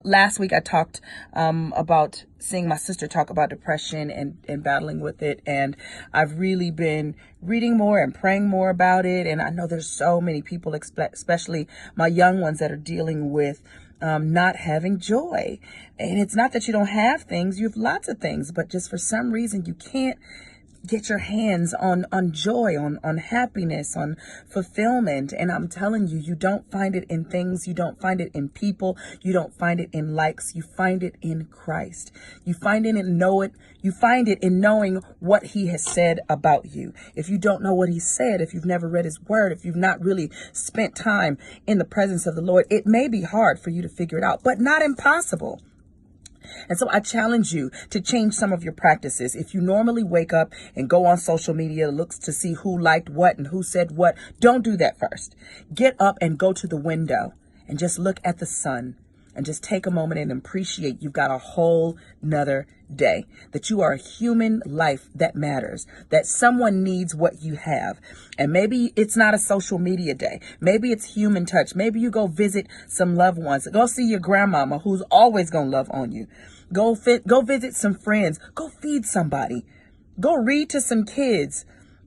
last week I talked about seeing my sister talk about depression and battling with it. And I've really been reading more and praying more about it. And I know there's so many people, especially my young ones, that are dealing with not having joy. And it's not that you don't have things, you have lots of things, but just for some reason you can't get your hands on joy, on happiness, on fulfillment. And I'm telling you, you don't find it in things. You don't find it in people. You don't find it in likes. You find it in Christ. You find it in You find it in knowing what he has said about you. If you don't know what he said, if you've never read his word, if you've not really spent time in the presence of the Lord, it may be hard for you to figure it out, but not impossible. And so I challenge you to change some of your practices. If you normally wake up and go on social media, looks to see who liked what and who said what, don't do that first. Get up and go to the window and just look at the sun and just take a moment and appreciate you've got a whole nother day, that you are a human life that matters, that someone needs what you have. And maybe it's not a social media day. Maybe it's human touch. Maybe you go visit some loved ones. Go see your grandmama who's always going to love on you. Go visit some friends. Go feed somebody. Go read to some kids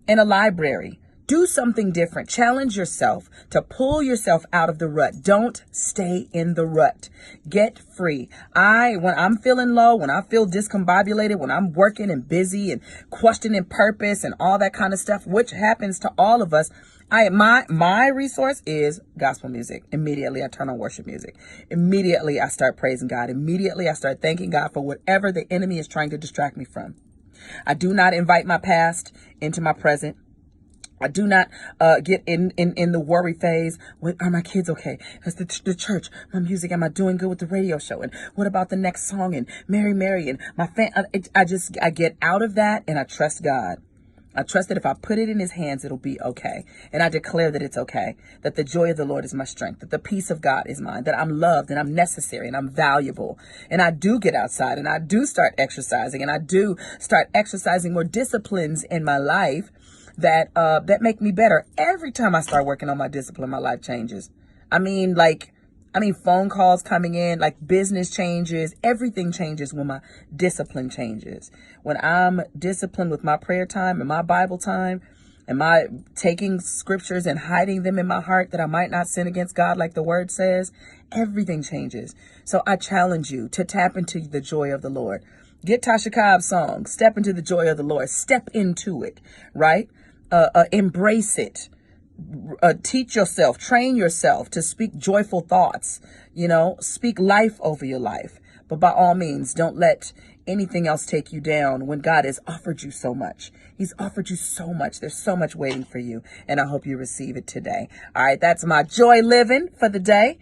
in a library. Do something different. Challenge yourself to pull yourself out of the rut. Don't stay in the rut. Get free. When I'm feeling low, when I feel discombobulated, when I'm working and busy and questioning purpose and all that kind of stuff, which happens to all of us, my resource is gospel music. Immediately I turn on worship music. Immediately I start praising God. Immediately I start thanking God for whatever the enemy is trying to distract me from. I do not invite my past into my present. I do not get in the worry phase. Are my kids okay? Is the church, my music, am I doing good with the radio show? And what about the next song? And Mary and my I get out of that and I trust God. I trust that if I put it in his hands, it'll be okay. And I declare that it's okay, that the joy of the Lord is my strength, that the peace of God is mine, that I'm loved and I'm necessary and I'm valuable. And I do get outside and I do start exercising and I do start exercising more disciplines in my life that make me better. Every time I start working on my discipline, my life changes. I mean, phone calls coming in, like business changes, everything changes when my discipline changes. When I'm disciplined with my prayer time and my Bible time, and my taking scriptures and hiding them in my heart that I might not sin against God like the word says, everything changes. So I challenge you to tap into the joy of the Lord. Get Tasha Cobb's song, Step Into the Joy of the Lord. Step into it, right? Embrace it. Teach yourself, train yourself to speak joyful thoughts, speak life over your life. But by all means, don't let anything else take you down when God has offered you so much. He's offered you so much. There's so much waiting for you. And I hope you receive it today. All right. That's my joy living for the day.